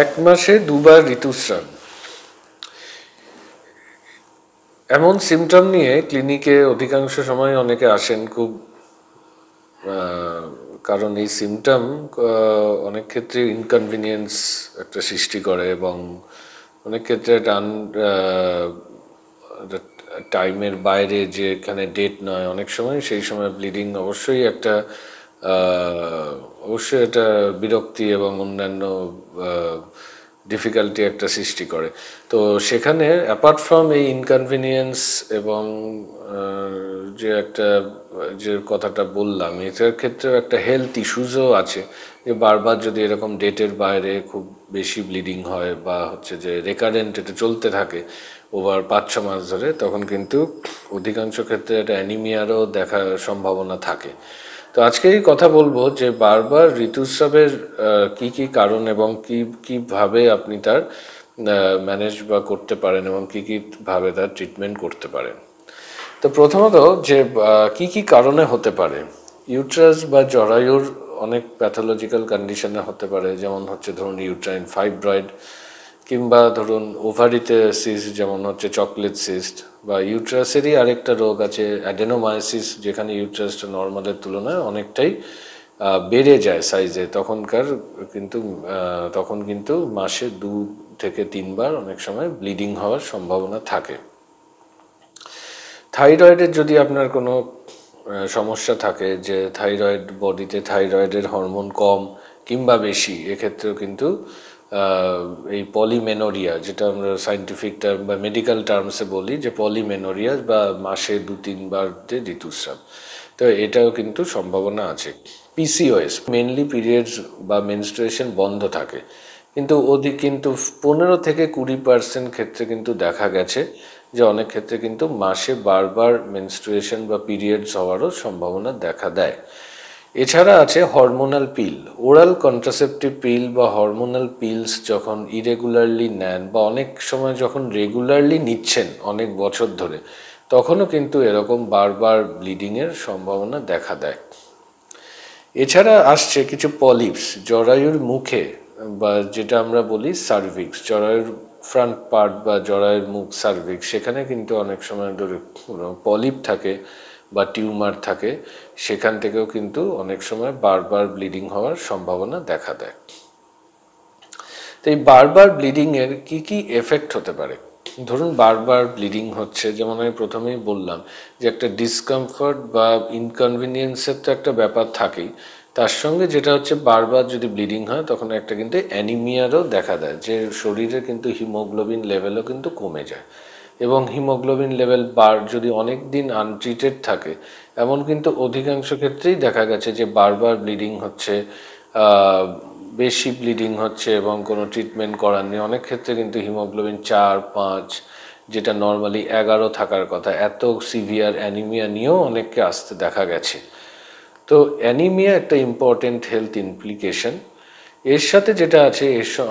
এক মাসে দুবার ঋতুস্রাব এমন সিমটম নিয়ে ক্লিনিকে অধিকাংশ সময় অনেকে আসেন খুব কারণ এই সিমটম অনেক ক্ষেত্রে ইনকনভিনিয়েন্স একটা সৃষ্টি করে এবং অনেক ক্ষেত্রে টাইমের বাইরে যেখানে ডেট নয় অনেক সময় সেই সময় ব্লিডিং অবশ্যই একটা বিরক্তি এবং অন্যান্য ডিফিকাল্টি একটা সৃষ্টি করে। তো সেখানে অ্যাপার্ট ফ্রম এই ইনকনভিনিয়েন্স এবং যে কথাটা বললাম এটার ক্ষেত্রেও একটা হেলথ ইস্যুসও আছে, যে বারবার যদি এরকম ডেটের বাইরে খুব বেশি ব্লিডিং হয় বা হচ্ছে যে রেকারেন্ট এটা চলতে থাকে ওভার 5-6 মাস ধরে, তখন কিন্তু অধিকাংশ ক্ষেত্রে একটা অ্যানিমিয়ারও দেখার সম্ভাবনা থাকে। তো আজকে এই কথা বলবো যে বারবার ঋতুস্রাবের কি কি কারণ এবং কিভাবে আপনি তার ম্যানেজ বা করতে পারেন এবং কি ভাবে তার ট্রিটমেন্ট করতে পারেন। তো প্রথমত যে কি কি কারণে হতে পারে, ইউট্রাস বা জরায়ুর অনেক প্যাথোলজিক্যাল কন্ডিশনে হতে পারে, যেমন হচ্ছে ধরুন ইউট্রাইন ফাইব্রয়েড, কিংবা ধরুন ওভারিতে সিস্ট যেমন হচ্ছে চকলেট সিস্ট, বা ইউট্রাসেরই আরেকটা রোগ আছে অ্যাডেনোমায়োসিস, যেখানে ইউট্রাসটা নর্মালের তুলনায় অনেকটাই বেড়ে যায় সাইজে, তখন কিন্তু মাসে 2 থেকে 3 বার অনেক সময় ব্লিডিং হওয়ার সম্ভাবনা থাকে। থাইরয়েডের যদি আপনার কোনো সমস্যা থাকে, যে বডিতে থাইরয়েডের হরমোন কম কিংবা বেশি, এক্ষেত্রেও কিন্তু এই পলিমেনোরিয়া, যেটা আমরা সায়েন্টিফিক টার্ম বা মেডিকেল টার্মসে বলি যে পলিমেনোরিয়া বা মাসে 2-3 বার যে ঋতুস্রাব, তো এটাও কিন্তু সম্ভাবনা আছে। পিসিওএস, মেনলি পিরিয়ডস বা মেনস্ট্রুয়েশন বন্ধ থাকে, কিন্তু 15 থেকে 20% ক্ষেত্রে কিন্তু দেখা গেছে যে অনেক ক্ষেত্রে কিন্তু মাসে বারবার মেনস্ট্রুয়েশন বা পিরিয়ডস হওয়ারও সম্ভাবনা দেখা দেয়। এছাড়া আছে হরমোনাল পিল, ওরাল কন্ট্রাসেপটিভ পিল বা হরমোনাল পিলস যখন ইরেগুলারলি নেন বা অনেক সময় যখন রেগুলারলি নিচ্ছেন অনেক বছর ধরে, তখনও কিন্তু এরকম বারবার ব্লিডিংয়ের সম্ভাবনা দেখা দেয়। এছাড়া আসছে কিছু পলিপস জরায়ুর মুখে, বা যেটা আমরা বলি সার্ভিক্স, জরায়ুর ফ্রন্ট পার্ট বা জরায়ুর মুখ সার্ভিক্স, সেখানে কিন্তু অনেক সময় ধরে পলিপ থাকে বা টিউমার থাকে, সেখান থেকেও কিন্তু অনেক সময় বারবার ব্লিডিং হওয়ার সম্ভাবনা দেখা দেয়। তো এই বারবার ব্লিডিংয়ের কি এফেক্ট হতে পারে, ধরুন বারবার ব্লিডিং হচ্ছে, যেমন আমি প্রথমেই বললাম যে একটা ডিসকমফর্ট বা ইনকনভিনিয়েন্সের তো একটা ব্যাপার থাকেই, তার সঙ্গে যেটা হচ্ছে বারবার যদি ব্লিডিং হয় তখন একটা কিন্তু অ্যানিমিয়ারও দেখা দেয়, যে শরীরে কিন্তু হিমোগ্লোবিন লেভেলও কিন্তু কমে যায়, এবং হিমোগ্লোবিন লেভেল যদি অনেক দিন আনট্রিটেড থাকে, এমন কিন্তু অধিকাংশ ক্ষেত্রেই দেখা গেছে যে বারবার ব্লিডিং হচ্ছে, বেশি ব্লিডিং হচ্ছে এবং কোনো ট্রিটমেন্ট করার নেই, অনেক ক্ষেত্রে কিন্তু হিমোগ্লোবিন 4-5, যেটা নর্মালি 11 থাকার কথা, এত সিভিয়ার অ্যানিমিয়া নিয়েও অনেককে আসতে দেখা গেছে। তো অ্যানিমিয়া একটা ইম্পর্টেন্ট হেলথ ইমপ্লিকেশন। এর সাথে যেটা আছে,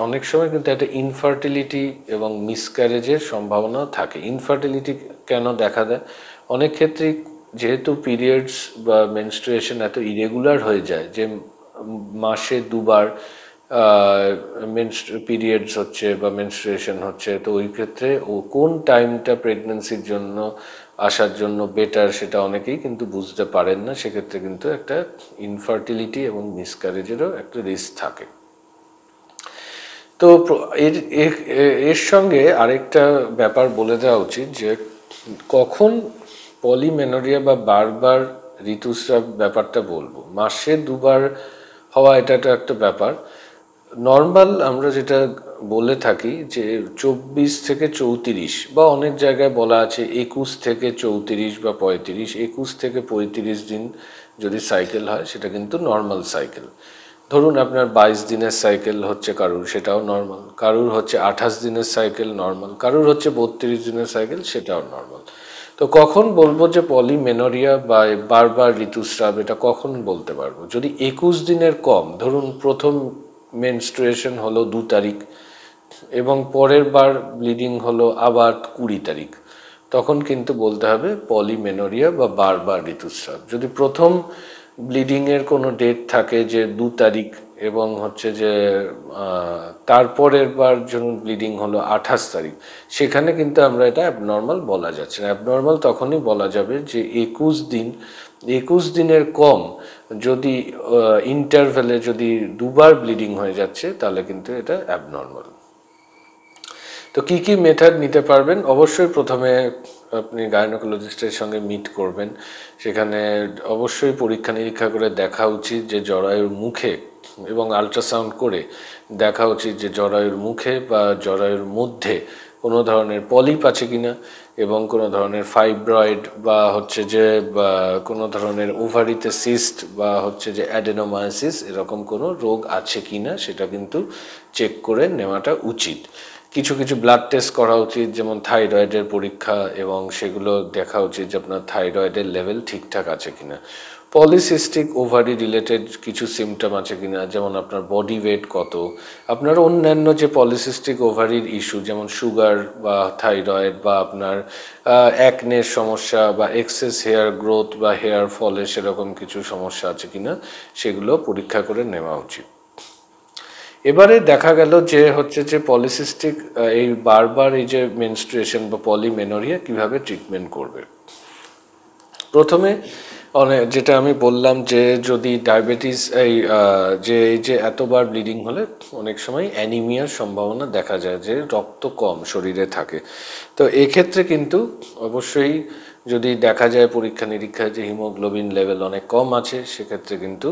অনেক সময় কিন্তু একটা ইনফার্টিলিটি এবং মিসক্যারেজের সম্ভাবনাও থাকে। ইনফার্টিলিটি কেন দেখা দেয়, অনেক ক্ষেত্রেই যেহেতু পিরিয়ডস বা মেনস্ট্রুয়েশন এত ইরেগুলার হয়ে যায় যে মাসে 2 বার পিরিয়ডস হচ্ছে বা মেনস্ট্রুয়েশন হচ্ছে, তো ওই ক্ষেত্রে কোন টাইমটা প্রেগন্যান্সির জন্য আসার জন্য বেটার সেটা অনেকেই কিন্তু বুঝতে পারেন না, সেক্ষেত্রে কিন্তু একটা ইনফার্টিলিটি এবং মিসক্যারেজেরও একটা রিস্ক থাকে। তো এর সঙ্গে আরেকটা ব্যাপার বলে দেওয়া উচিত, যে কখন পলিমেনোরিয়া বা বারবার ঋতুস্রাব ব্যাপারটা বলবো, মাসে 2 বার হওয়া এটা একটা ব্যাপার। নর্মাল আমরা যেটা বলে থাকি যে 24 থেকে 34, বা অনেক জায়গায় বলা আছে 21 থেকে 34 বা 35, 21 থেকে 35 দিন যদি সাইকেল হয় সেটা কিন্তু নর্মাল সাইকেল। ধরুন আপনার 22 দিনের সাইকেল হচ্ছে কারুর, সেটাও নর্মাল, কারুর হচ্ছে 28 দিনের সাইকেল নর্মাল, কারুর হচ্ছে 32 দিনের সাইকেল, সেটাও নর্মাল। তো কখন বলবো যে পলিমেনোরিয়া বা বারবার ঋতুস্রাব, এটা কখন বলতে পারবো, যদি 21 দিনের কম, ধরুন প্রথম মেনস্ট্রুয়েশন হলো 2 তারিখ এবং পরের বার ব্লিডিং হলো আবার 20 তারিখ, তখন কিন্তু বলতে হবে পলিমেনোরিয়া বা বারবার ঋতুস্রাব। যদি প্রথম ব্লিডিংয়ের কোনো ডেট থাকে যে 2 তারিখ এবং হচ্ছে যে তারপরের বার যখন ব্লিডিং হলো 28 তারিখ, সেখানে কিন্তু আমরা এটা অ্যাবনর্মাল বলা যাচ্ছে না। অ্যাবনর্মাল তখনই বলা যাবে যে 21 দিনের কম যদি ইন্টারভ্যালে যদি দুবার ব্লিডিং হয়ে যাচ্ছে, তাহলে কিন্তু এটা অ্যাবনর্মাল। তো কি কি মেথড নিতে পারবেন? অবশ্যই প্রথমে আপনি গাইনোকোলজিস্টের সঙ্গে মিট করবেন। সেখানে অবশ্যই পরীক্ষা নিরীক্ষা করে দেখা উচিত যে জরায়ুর মুখে, এবং আল্ট্রাসাউন্ড করে দেখা উচিত যে জরায়ুর মুখে বা জরায়ুর মধ্যে কোনো ধরনের পলিপ আছে কিনা, এবং কোনো ধরনের ফাইব্রয়েড বা হচ্ছে যে কোনো ধরনের ওভারিতে সিস্ট বা হচ্ছে যে অ্যাডেনোমায়োসিস এরকম কোনো রোগ আছে কিনা সেটা কিন্তু চেক করে নেওয়াটা উচিত। কিছু কিছু ব্লাড টেস্ট করা উচিত, যেমন থাইরয়েডের পরীক্ষা, এবং সেগুলো দেখা উচিত যে আপনার থাইরয়েডের লেভেল ঠিকঠাক আছে কিনা। পলিসিস্টিক ওভারি রিলেটেড কিছু সিমটম আছে কিনা, যেমন আপনার বডি ওয়েট কত, আপনার অন্যান্য যে পলিসিস্টিক ওভারির ইস্যু যেমন সুগার বা থাইরয়েড বা আপনার অ্যাকনের সমস্যা বা এক্সেস হেয়ার গ্রোথ বা হেয়ার ফলে সেরকম কিছু সমস্যা আছে কিনা, সেগুলো পরীক্ষা করে নেওয়া উচিত। এবারে দেখা গেল যে হচ্ছে যে পলিসিস্টিক এই বারবার এই যে মেনস্ট্রুয়েশন বা পলিমেনোরিয়া কিভাবে ট্রিটমেন্ট করবে। প্রথমে যেটা আমি বললাম যে যদি ডায়াবেটিস এই যে এতবার ব্লিডিং হলে অনেক সময় অ্যানিমিয়ার সম্ভাবনা দেখা যায়, যে রক্ত কম শরীরে থাকে। তো এক্ষেত্রে কিন্তু অবশ্যই যদি দেখা যায় পরীক্ষা নিরীক্ষায় যে হিমোগ্লোবিন লেভেল অনেক কম আছে, সেক্ষেত্রে কিন্তু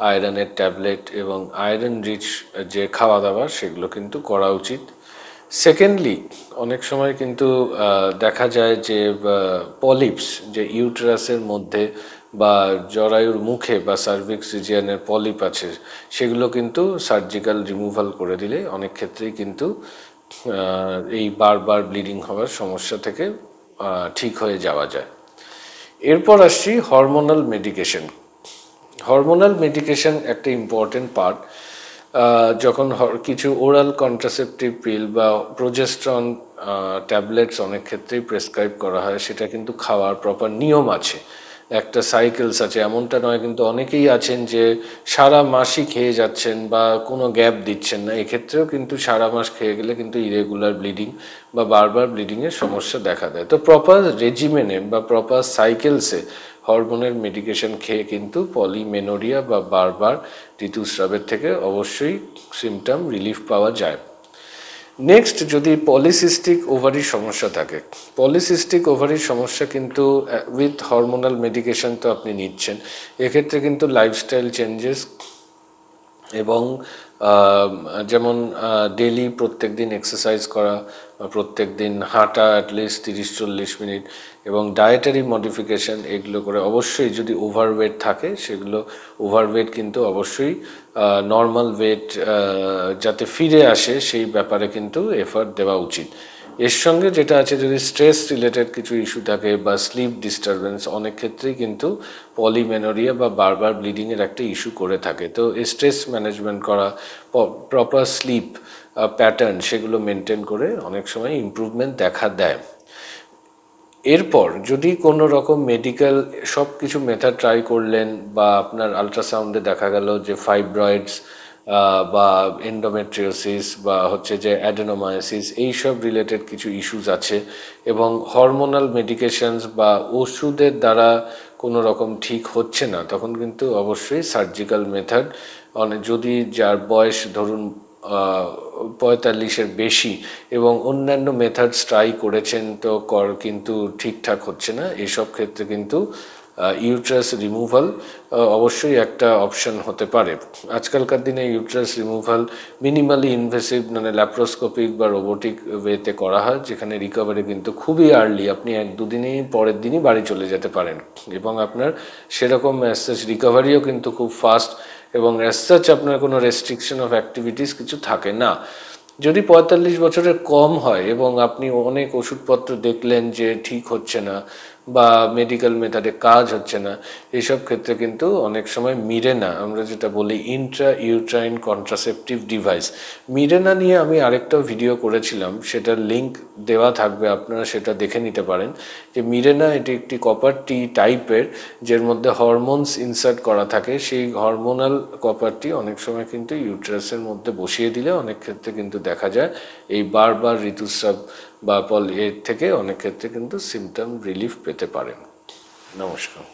আয়রনের ট্যাবলেট এবং আয়রন রিচ যে খাওয়া দাওয়া সেগুলো কিন্তু করা উচিত। সেকেন্ডলি, অনেক সময় কিন্তু দেখা যায় যে পলিপস যে ইউটেরাসের মধ্যে বা জরায়ুর মুখে বা সার্ভিক্স রিজিয়নের পলিপ আছে, সেগুলো কিন্তু সার্জিক্যাল রিমুভাল করে দিলে অনেক ক্ষেত্রেই কিন্তু এই বারবার ব্লিডিং হওয়ার সমস্যা থেকে ঠিক হয়ে যাওয়া যায়। এরপর আসছি হরমোনাল মেডিকেশন। হরমোনাল মেডিকেশন একটা ইম্পর্টেন্ট পার্ট। যখন কিছু ওরাল কন্ট্রাসেপটিভ পিল বা প্রোজেস্ট্রন ট্যাবলেটস অনেক ক্ষেত্রেই প্রেসক্রাইব করা হয়, সেটা কিন্তু খাওয়ার প্রপার নিয়ম আছে, একটা সাইকেলস আছে। এমনটা নয়, কিন্তু অনেকেই আছেন যে সারা মাসই খেয়ে যাচ্ছেন বা কোনো গ্যাপ দিচ্ছেন না। এক্ষেত্রেও কিন্তু সারা মাস খেয়ে গেলে কিন্তু ইরেগুলার ব্লিডিং বা বারবার ব্লিডিংয়ের সমস্যা দেখা দেয়। তো প্রপার রেজিমেনে বা প্রপার সাইকেলসে হরমোনের মেডিকেশন খেয়ে কিন্তু পলিমেনোরিয়া বা বারবার ঋতুস্রাবের থেকে অবশ্যই সিমটম রিলিফ পাওয়া যায়। নেক্সট, যদি পলিসিস্টিক ওভারির সমস্যা থাকে, পলিসিস্টিক ওভারির সমস্যা কিন্তু উইথ হরমোনাল মেডিকেশন তো আপনি নিচ্ছেন, এক্ষেত্রে কিন্তু লাইফস্টাইল চেঞ্জেস এবং যেমন ডেলি প্রত্যেক দিন এক্সারসাইজ করা, প্রত্যেক দিন হাঁটা অ্যাটলিস্ট 30-40 মিনিট, এবং ডায়েটারি মডিফিকেশান এগুলো করে। অবশ্যই যদি ওভারওয়েট থাকে, সেগুলো ওভারওয়েট কিন্তু অবশ্যই নর্মাল ওয়েট যাতে ফিরে আসে সেই ব্যাপারে কিন্তু এফার্ট দেওয়া উচিত। এর সঙ্গে যেটা আছে, যদি স্ট্রেস রিলেটেড কিছু ইস্যু থাকে বা স্লিপ ডিস্টারবেন্স, অনেক ক্ষেত্রেই কিন্তু পলিমেনোরিয়া বা বারবার ব্লিডিংয়ের একটা ইস্যু করে থাকে। তো স্ট্রেস ম্যানেজমেন্ট করা, প্রপার স্লিপ প্যাটার্ন সেগুলো মেনটেন করে অনেক সময় ইমপ্রুভমেন্ট দেখা দেয়। এরপর যদি কোনো রকম মেডিকেল সব কিছু মেথড ট্রাই করলেন, বা আপনার আলট্রাসাউন্ডে দেখা গেল যে ফাইব্রয়েডস বা এন্ডোমেট্রিওসিস বা হচ্ছে যে অ্যাডেনোমায়োসিস এইসব রিলেটেড কিছু ইস্যুস আছে, এবং হরমোনাল মেডিকেশনস বা ওষুধের দ্বারা কোনো রকম ঠিক হচ্ছে না, তখন কিন্তু অবশ্যই সার্জিক্যাল মেথড, যদি যার বয়স ধরুন 45-এর বেশি এবং অন্যান্য মেথডস ট্রাই করেছেন তো কিন্তু ঠিকঠাক হচ্ছে না, এসব ক্ষেত্রে কিন্তু ইউট্রাস রিমুভাল অবশ্যই একটা অপশন হতে পারে। আজকালকার দিনে ইউট্রাস রিমুভাল মিনিমালি ইনভেসিভ, মানে ল্যাপ্রোস্কোপিক বা রোবোটিক ওয়েতে করা হয়, যেখানে রিকভারি কিন্তু খুবই আর্লি, আপনি 1-2 দিনই পরের দিনই বাড়ি চলে যেতে পারেন, এবং আপনার সেরকম রিকভারিও কিন্তু খুব ফাস্ট, এবং অ্যাজ আপনার কোনো রেস্ট্রিকশন অফ অ্যাক্টিভিটিস কিছু থাকে না। যদি 45 বছরের কম হয় এবং আপনি অনেক ওষুধপত্র দেখলেন যে ঠিক হচ্ছে না, বা মেডিকেল মেথডে কাজ হচ্ছে না, এইসব ক্ষেত্রে কিন্তু অনেক সময় মিরেনা, আমরা যেটা বলি ইন্ট্রা ইউট্রাইন কন্ট্রাসেপটিভ ডিভাইস, মিরেনা নিয়ে আমি আরেকটাও ভিডিও করেছিলাম, সেটার লিঙ্ক দেওয়া থাকবে, আপনারা সেটা দেখে নিতে পারেন। যে মিরেনা এটি একটি কপার টি টাইপের, যের মধ্যে হরমোনস ইনসার্ট করা থাকে। সেই হরমোনাল কপারটি অনেক সময় কিন্তু ইউটেরাসের মধ্যে বসিয়ে দিলে অনেক ক্ষেত্রে কিন্তু দেখা যায় এই বারবার ঋতুস্রাব বা এর থেকে অনেক ক্ষেত্রে কিন্তু সিমটম রিলিফ পেতে পারেন। নমস্কার।